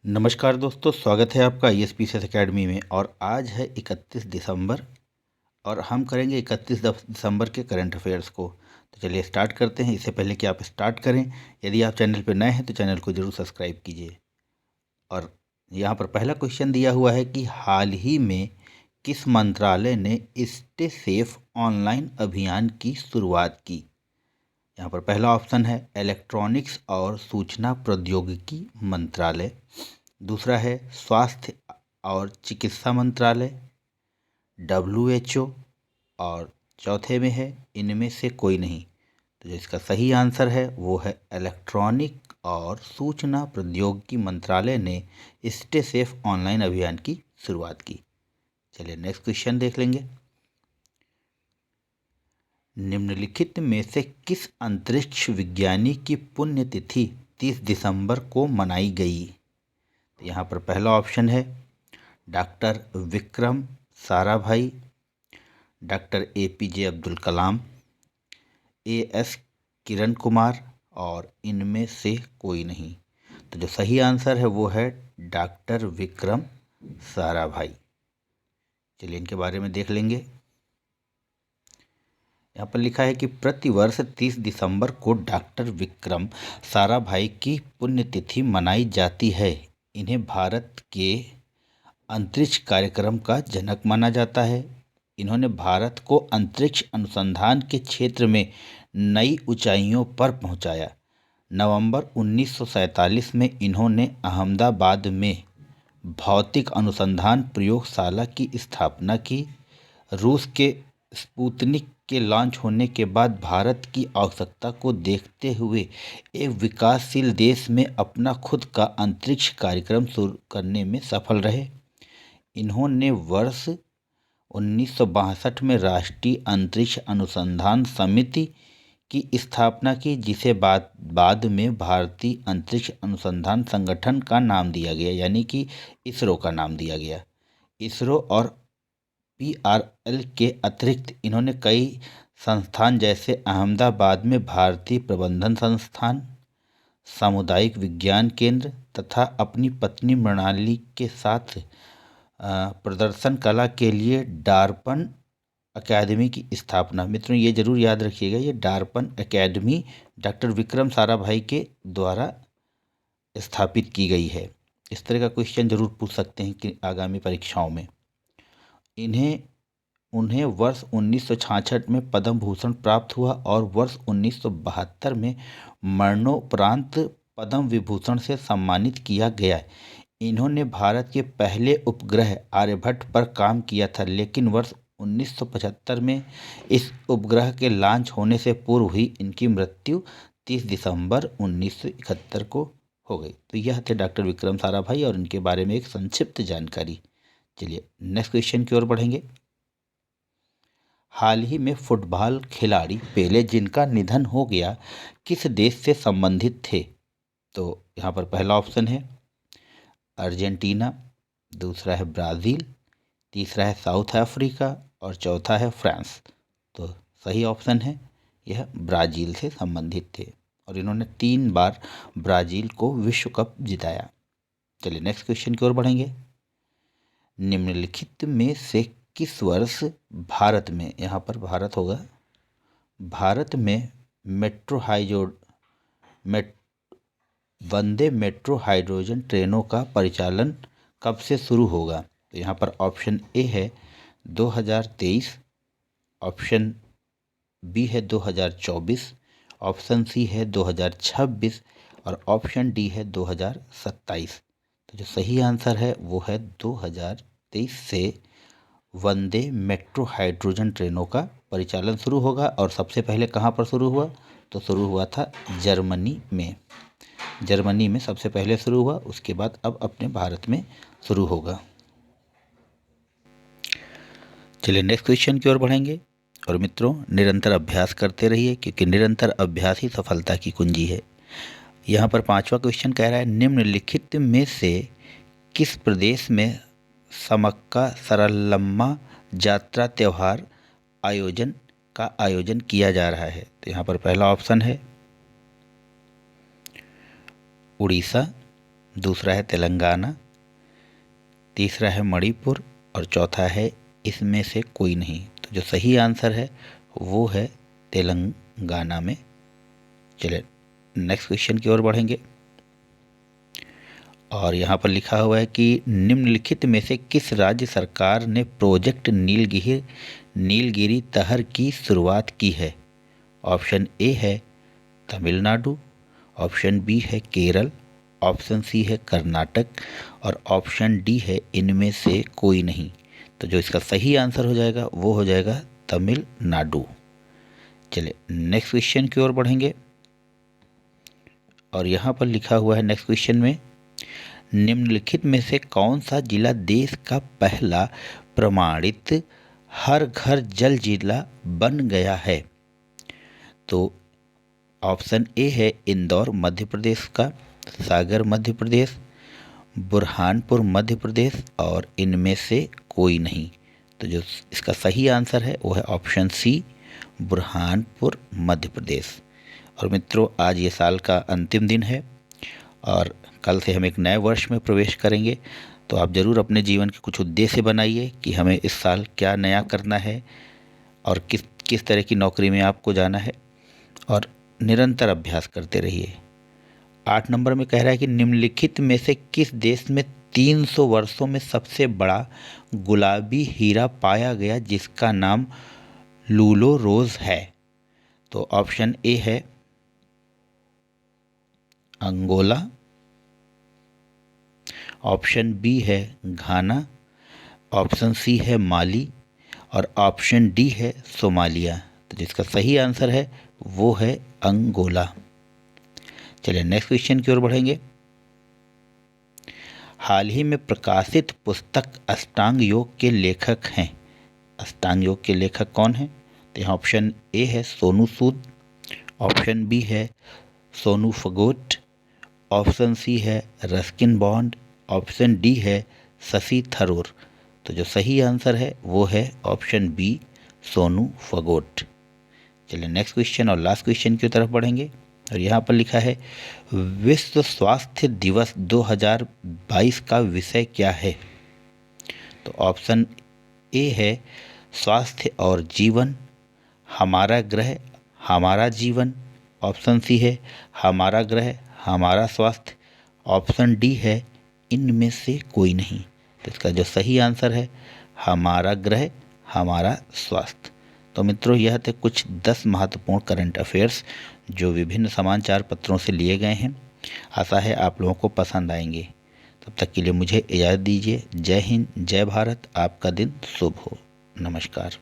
नमस्कार दोस्तों, स्वागत है आपका ESPCS एकेडमी में। और आज है 31 दिसंबर और हम करेंगे 31 दिसंबर के करंट अफेयर्स को। तो चलिए स्टार्ट करते हैं। इससे पहले कि आप स्टार्ट करें, यदि आप चैनल पर नए हैं तो चैनल को जरूर सब्सक्राइब कीजिए। और यहाँ पर पहला क्वेश्चन दिया हुआ है कि हाल ही में किस मंत्रालय ने स्टे सेफ ऑनलाइन अभियान की शुरुआत की। यहाँ पर पहला ऑप्शन है इलेक्ट्रॉनिक्स और सूचना प्रौद्योगिकी मंत्रालय, दूसरा है स्वास्थ्य और चिकित्सा मंत्रालय WHO, और चौथे में है इनमें से कोई नहीं। तो जो इसका सही आंसर है वो है इलेक्ट्रॉनिक और सूचना प्रौद्योगिकी मंत्रालय ने स्टे सेफ ऑनलाइन अभियान की शुरुआत की। चलिए नेक्स्ट क्वेश्चन देख लेंगे। निम्नलिखित में से किस अंतरिक्ष विज्ञानी की पुण्यतिथि 30 दिसंबर को मनाई गई। तो यहाँ पर पहला ऑप्शन है doctor Vikram Sarabhai, doctor APJ Abdul Kalam, AS Kiran Kumar, और इनमें से कोई नहीं। तो जो सही आंसर है वो है डॉक्टर विक्रम साराभाई। चलिए इनके बारे में देख लेंगे। यहाँ पर लिखा है कि प्रतिवर्ष 30 दिसंबर को डॉक्टर विक्रम साराभाई की पुण्यतिथि मनाई जाती है। इन्हें भारत के अंतरिक्ष कार्यक्रम का जनक माना जाता है। इन्होंने भारत को अंतरिक्ष अनुसंधान के क्षेत्र में नई ऊंचाइयों पर पहुंचाया। नवंबर 1947 में इन्होंने अहमदाबाद में भौतिक अनुसंधान प्रयोगशाला की स्थापना की। रूस के स्पुतनिक के लॉन्च होने के बाद भारत की आवश्यकता को देखते हुए एक विकासशील देश में अपना खुद का अंतरिक्ष कार्यक्रम शुरू करने में सफल रहे। इन्होंने वर्ष 1962 में राष्ट्रीय अंतरिक्ष अनुसंधान समिति की स्थापना की, जिसे बाद में भारतीय अंतरिक्ष अनुसंधान संगठन का नाम दिया गया, यानी कि इसरो का नाम दिया गया। इसरो और PRL के अतिरिक्त इन्होंने कई संस्थान जैसे अहमदाबाद में भारतीय प्रबंधन संस्थान, सामुदायिक विज्ञान केंद्र तथा अपनी पत्नी मृणाली के साथ प्रदर्शन कला के लिए डार्पण अकेडमी की स्थापना। मित्रों ये जरूर याद रखिएगा, ये डार्पण अकेडमी डॉक्टर विक्रम साराभाई के द्वारा स्थापित की गई है। इस तरह का क्वेश्चन जरूर पूछ सकते हैं कि आगामी परीक्षाओं में। उन्हें वर्ष 1966 में पद्म भूषण प्राप्त हुआ और वर्ष 1972 में मरणोपरांत पद्म विभूषण से सम्मानित किया गया। इन्होंने भारत के पहले उपग्रह आर्यभट्ट पर काम किया था, लेकिन वर्ष 1975 में इस उपग्रह के लॉन्च होने से पूर्व ही इनकी मृत्यु 30 दिसंबर 1971 को हो गई। तो यह थे डॉक्टर विक्रम साराभाई और इनके बारे में एक संक्षिप्त जानकारी। चलिए नेक्स्ट क्वेश्चन की ओर बढ़ेंगे। हाल ही में फुटबॉल खिलाड़ी पेले, जिनका निधन हो गया, किस देश से संबंधित थे। तो यहाँ पर पहला ऑप्शन है अर्जेंटीना, दूसरा है ब्राज़ील, तीसरा है साउथ अफ्रीका और चौथा है फ्रांस। तो सही ऑप्शन है यह ब्राज़ील से संबंधित थे और इन्होंने 3 बार ब्राज़ील को विश्व कप जिताया। चलिए नेक्स्ट क्वेश्चन की ओर बढ़ेंगे। निम्नलिखित में से किस वर्ष भारत में, यहाँ पर भारत होगा, भारत में वंदे मेट्रो हाइड्रोजन ट्रेनों का परिचालन कब से शुरू होगा। तो यहाँ पर ऑप्शन ए है 2023, ऑप्शन बी है 2024, ऑप्शन सी है 2026 और ऑप्शन डी है 2027। तो जो सही आंसर है वो है 2023 से वंदे मेट्रो हाइड्रोजन ट्रेनों का परिचालन शुरू होगा। और सबसे पहले कहाँ पर शुरू हुआ, तो शुरू हुआ था जर्मनी में सबसे पहले शुरू हुआ, उसके बाद अब अपने भारत में शुरू होगा। चलिए नेक्स्ट क्वेश्चन की ओर बढ़ेंगे। और मित्रों निरंतर अभ्यास करते रहिए, क्योंकि निरंतर अभ्यास ही सफलता की कुंजी है। यहाँ पर 5वां क्वेश्चन कह रहा है, निम्नलिखित में से किस प्रदेश में समक्का सरलम्मा यात्रा त्यौहार आयोजन किया जा रहा है। तो यहाँ पर पहला ऑप्शन है उड़ीसा, दूसरा है तेलंगाना, तीसरा है मणिपुर और चौथा है इसमें से कोई नहीं। तो जो सही आंसर है वो है तेलंगाना में। चलिए नेक्स्ट क्वेश्चन की ओर बढ़ेंगे और यहाँ पर लिखा हुआ है कि निम्नलिखित में से किस राज्य सरकार ने प्रोजेक्ट नीलगिरी तहर की शुरुआत की है। ऑप्शन ए है तमिलनाडु, ऑप्शन बी है केरल, ऑप्शन सी है कर्नाटक और ऑप्शन डी है इनमें से कोई नहीं। तो जो इसका सही आंसर हो जाएगा वो हो जाएगा तमिलनाडु। चलिए नेक्स्ट क्वेश्चन की ओर बढ़ेंगे और यहाँ पर लिखा हुआ है नेक्स्ट क्वेश्चन में, निम्नलिखित में से कौन सा जिला देश का पहला प्रमाणित हर घर जल जिला बन गया है। तो ऑप्शन ए है इंदौर मध्य प्रदेश का, सागर मध्य प्रदेश, बुरहानपुर मध्य प्रदेश और इनमें से कोई नहीं। तो जो इसका सही आंसर है वो है ऑप्शन सी बुरहानपुर मध्य प्रदेश। और मित्रों आज ये साल का अंतिम दिन है और कल से हम एक नए वर्ष में प्रवेश करेंगे। तो आप ज़रूर अपने जीवन के कुछ उद्देश्य बनाइए कि हमें इस साल क्या नया करना है और किस तरह की नौकरी में आपको जाना है और निरंतर अभ्यास करते रहिए। 8 नंबर में कह रहा है कि निम्नलिखित में से किस देश में 300 वर्षों में सबसे बड़ा गुलाबी हीरा पाया गया जिसका नाम लूलो रोज है। तो ऑप्शन ए है अंगोला, ऑप्शन बी है घाना, ऑप्शन सी है माली और ऑप्शन डी है सोमालिया। तो जिसका सही आंसर है वो है अंगोला। चलिए नेक्स्ट क्वेश्चन की ओर बढ़ेंगे। हाल ही में प्रकाशित पुस्तक अष्टांग योग के लेखक हैं। अष्टांग योग के लेखक कौन हैं? तो यहाँ ऑप्शन ए है सोनू सूद, ऑप्शन बी है सोनू फगोट, ऑप्शन सी है रस्किन बॉन्ड, ऑप्शन डी है शशि थरूर। तो जो सही आंसर है वो है ऑप्शन बी सोनू फगोट। चलिए नेक्स्ट क्वेश्चन और लास्ट क्वेश्चन की तरफ बढ़ेंगे और यहाँ पर लिखा है विश्व स्वास्थ्य दिवस 2022 का विषय क्या है। तो ऑप्शन ए है स्वास्थ्य और जीवन, हमारा ग्रह हमारा जीवन, ऑप्शन सी है हमारा ग्रह हमारा स्वास्थ्य, ऑप्शन डी है इनमें से कोई नहीं। तो इसका जो सही आंसर है हमारा ग्रह हमारा स्वास्थ्य। तो मित्रों यह थे कुछ 10 महत्वपूर्ण करंट अफेयर्स जो विभिन्न समाचार पत्रों से लिए गए हैं। आशा है आप लोगों को पसंद आएंगे। तब तक के लिए मुझे इजाज़त दीजिए। जय हिंद, जय भारत। आपका दिन शुभ हो। नमस्कार।